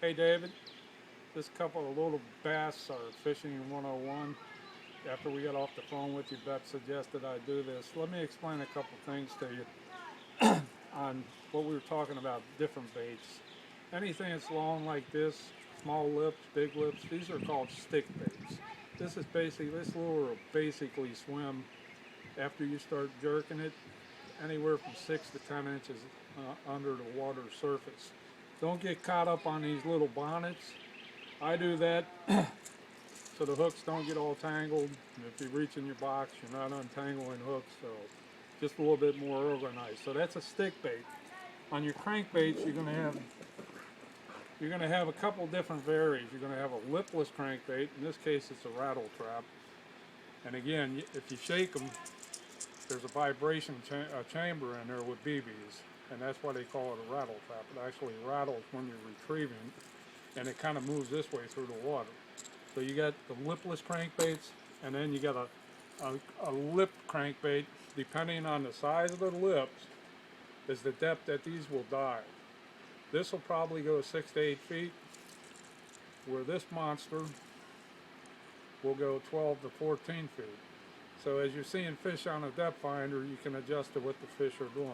Hey David, this couple of little bass are fishing 101. After we got off the phone with you, Beth suggested I do this. Let me explain a couple things to you on what we were talking about, different baits. Anything that's long like this, small lips, big lips, these are called stick baits. This lure will basically swim after you start jerking it anywhere from 6 to 10 inches under the water surface. Don't get caught up on these little bonnets. I do that so the hooks don't get all tangled. And if you reach in your box, you're not untangling hooks, so just a little bit more organized. So that's a stick bait. On your crankbaits, you're gonna have a couple different varies. You're gonna have a lipless crankbait. In this case, it's a rattle trap. And again, if you shake them, there's a vibration chamber in there with BBs, and that's why they call it a rattle trap. It actually rattles when you're retrieving, and it kind of moves this way through the water. So you got the lipless crankbaits, and then you got a lip crankbait. Depending on the size of the lips, is the depth that these will dive. This will probably go 6 to 8 feet, where this monster will go 12 to 14 feet. So as you're seeing fish on a depth finder, you can adjust to what the fish are doing.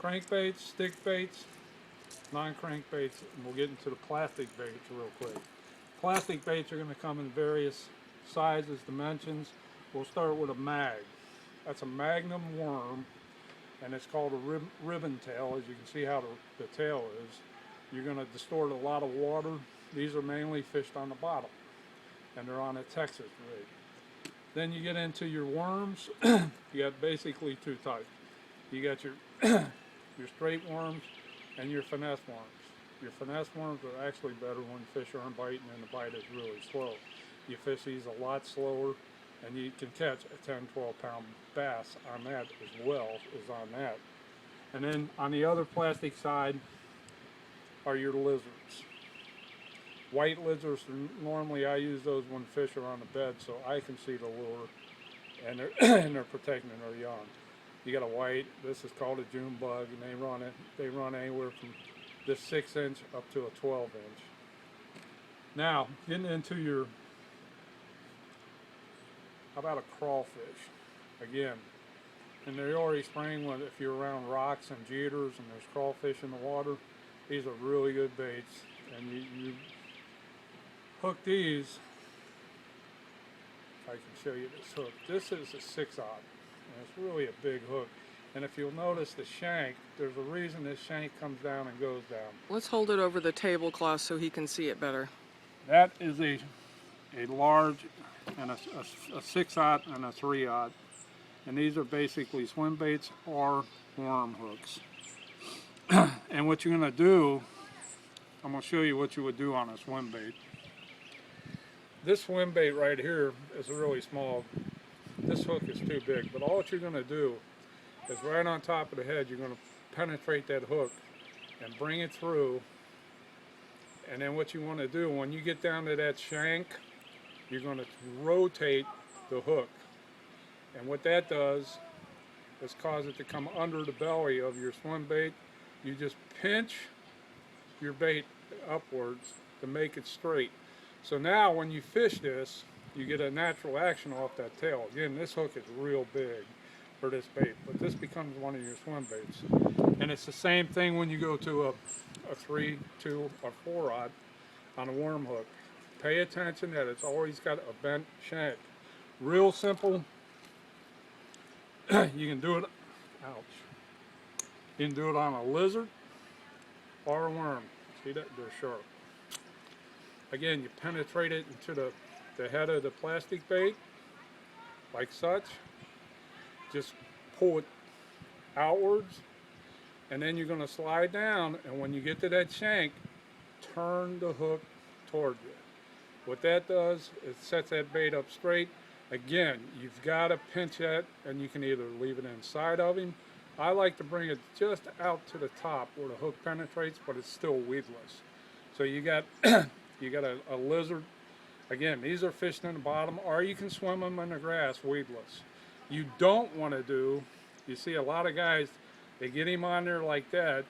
Crankbaits, stick baits, non-crankbaits, and we'll get into the plastic baits real quick. Plastic baits are going to come in various sizes, dimensions. We'll start with a mag. That's a magnum worm, and it's called a ribbon tail. As you can see how the tail is. You're going to distort a lot of water. These are mainly fished on the bottom, and they're on a Texas rig. Then you get into your worms. You got basically two types. You got your your straight worms and your finesse worms. Your finesse worms are actually better when fish aren't biting and the bite is really slow. You fish these a lot slower, and you can catch a 10, 12-pound bass on that as well as on that. And then on the other plastic side are your lizards. White lizards, normally I use those when fish are on the bed so I can see the lure, and they're, and they're protecting their young. You got a white, this is called a June bug, and they run anywhere from this 6-inch up to a 12-inch. Now, getting into your, how about a crawfish? Again, in the Erie Spring, if you're around rocks and jeters and there's crawfish in the water, these are really good baits, and you hook these. If I can show you this hook. This is a 6-aught, and it's really a big hook. And if you'll notice the shank, there's a reason this shank comes down and goes down. Let's hold it over the tablecloth so he can see it better. That is a large and a 6-aught and a 3-aught, and these are basically swim baits or worm hooks. And what you're going to do, I'm going to show you what you would do on a swim bait. This swim bait right here is really small. This hook is too big, but all that you're going to do is right on top of the head, you're going to penetrate that hook and bring it through. And then what you want to do, when you get down to that shank, you're going to rotate the hook. And what that does is cause it to come under the belly of your swim bait. You just pinch your bait upwards to make it straight. So now when you fish this, you get a natural action off that tail. Again, this hook is real big for this bait, but this becomes one of your swim baits. And it's the same thing when you go to a 3, 2, or 4-aught on a worm hook. Pay attention that it's always got a bent shank. Real simple. You can do it, ouch. You can do it on a lizard or a worm. See that? They're sharp. Again, you penetrate it into the head of the plastic bait, like such. Just pull it outwards, and then you're going to slide down, and when you get to that shank, turn the hook toward you. What that does is sets that bait up straight. Again, you've got to pinch that, and you can either leave it inside of him. I like to bring it just out to the top where the hook penetrates, but it's still weedless. So you got you got a lizard. Again, these are fished in the bottom, or you can swim them in the grass weedless. You don't want to do, you see a lot of guys, they get him on there like that,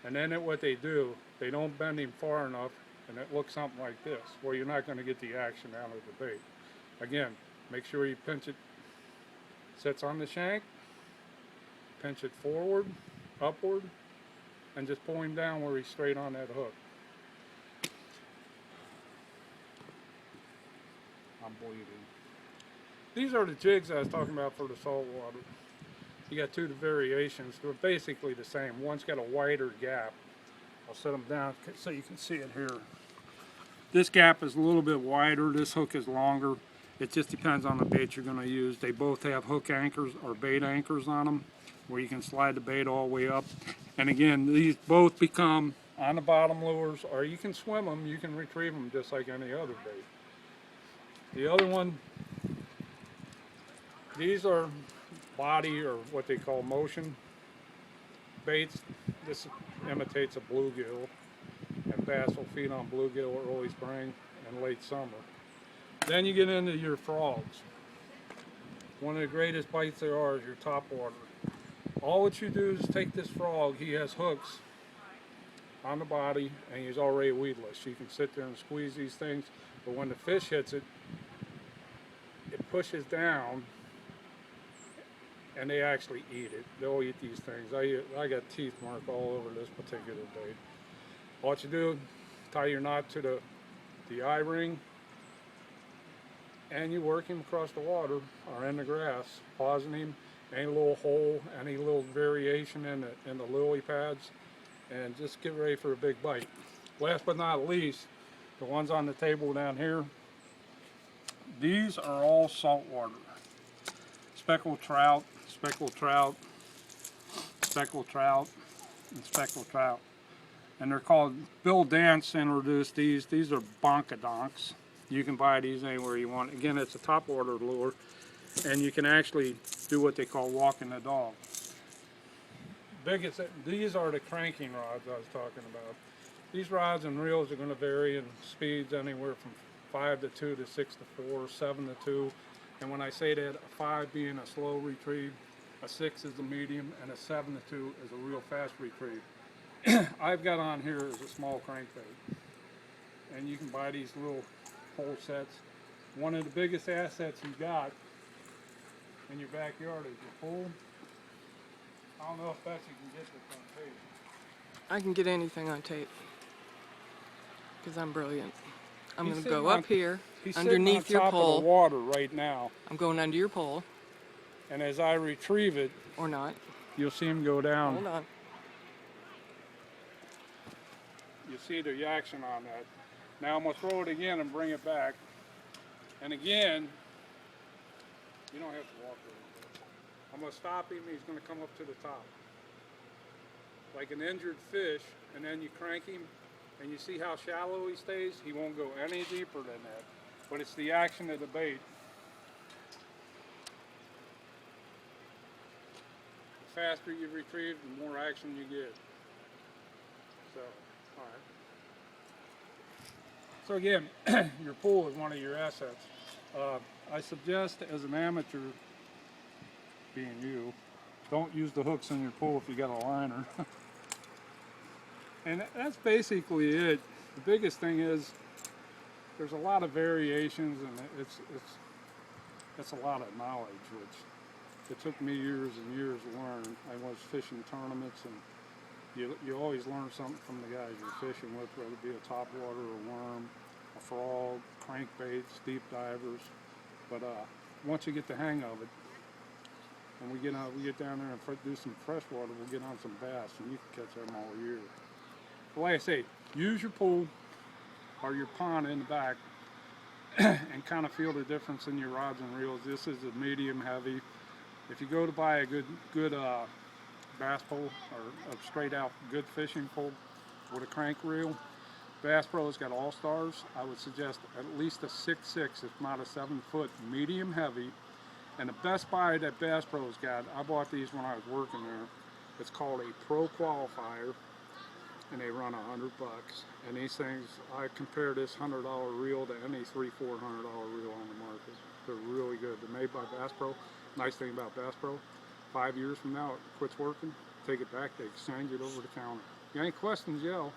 and then what they do they don't bend him far enough, and it looks something like this, where you're not going to get the action out of the bait. Again, make sure you pinch it, sits on the shank, pinch it forward, upward, and just pull him down where he's straight on that hook. I'm bleeding. These are the jigs I was talking about for the saltwater. You got two variations. They're basically the same. One's got a wider gap. I'll set them down so you can see it here. This gap is a little bit wider. This hook is longer. It just depends on the bait you're going to use. They both have hook anchors or bait anchors on them where you can slide the bait all the way up. And again, these both become on the bottom lures, or you can swim them. You can retrieve them just like any other bait. The other one, these are body or what they call motion baits. This imitates a bluegill, and bass will feed on bluegill early spring and late summer. Then you get into your frogs. One of the greatest bites there are is your topwater. All what you do is take this frog, he has hooks on the body and he's already weedless. You can sit there and squeeze these things, but when the fish hits it, it pushes down and they actually eat it. They'll eat these things. I got teeth marked all over this particular bait. All you do, tie your knot to the eye ring, and you work him across the water or in the grass, pausing him, any little hole, any little variation in the lily pads, and just get ready for a big bite. Last but not least, the ones on the table down here, these are all saltwater. Speckled trout, speckled trout, speckled trout, and speckled trout. And they're called, Bill Dance introduced these. These are bonkadonks. You can buy these anywhere you want. Again, it's a topwater lure, and you can actually do what they call walking the dog. These are the cranking rods I was talking about. These rods and reels are going to vary in speeds anywhere from 5 to 2 to 6 to 4, 7 to 2. And when I say that, a 5 being a slow retrieve, a 6 is a medium, and a 7 to 2 is a real fast retrieve. I've got on here is a small crankbait, and you can buy these little pole sets. One of the biggest assets you got in your backyard is your pole. I don't know if Betsy can get this on tape. I can get anything on tape because I'm brilliant. I'm He's going to sitting go on- up here He's underneath sitting on your top of pole. the water right now, I'm going under your pole, and as I retrieve it, or not. you'll see him go down. Hold on. You see the action on that. Now I'm going to throw it again and bring it back. And again, you don't have to walk over this. I'm going to stop him. He's going to come up to the top. Like an injured fish, and then you crank him, and you see how shallow he stays? He won't go any deeper than that. But it's the action of the bait. The faster you retrieve, the more action you get. So, alright. So again, your pool is one of your assets. I suggest as an amateur, being you, don't use the hooks in your pool if you got a liner. And that's basically it. The biggest thing is there's a lot of variations, and it's a lot of knowledge, which it took me years and years to learn. I was fishing tournaments, and you always learn something from the guys you're fishing with, whether it be a topwater, a worm, a frog, crankbaits, deep divers. But once you get the hang of it, and we get down there and do some freshwater, we'll get on some bass, and you can catch them all year. But like I say, use your pool or your pond in the back and kind of feel the difference in your rods and reels. This is a medium heavy. If you go to buy a good bass pole or a straight out good fishing pole with a crank reel, Bass Pro's got All Stars. I would suggest at least a 6'6", if not a 7-foot medium heavy. And the best buy that Bass Pro's got, I bought these when I was working there. It's called a Pro Qualifier, and they run $100. And these things, I compare this $100 reel to any $300-400 reel on the market. They're really good. They're made by Bass Pro. Nice thing about Bass Pro, 5 years from now it quits working, take it back, they exchange it over the counter. If you got any questions, yell.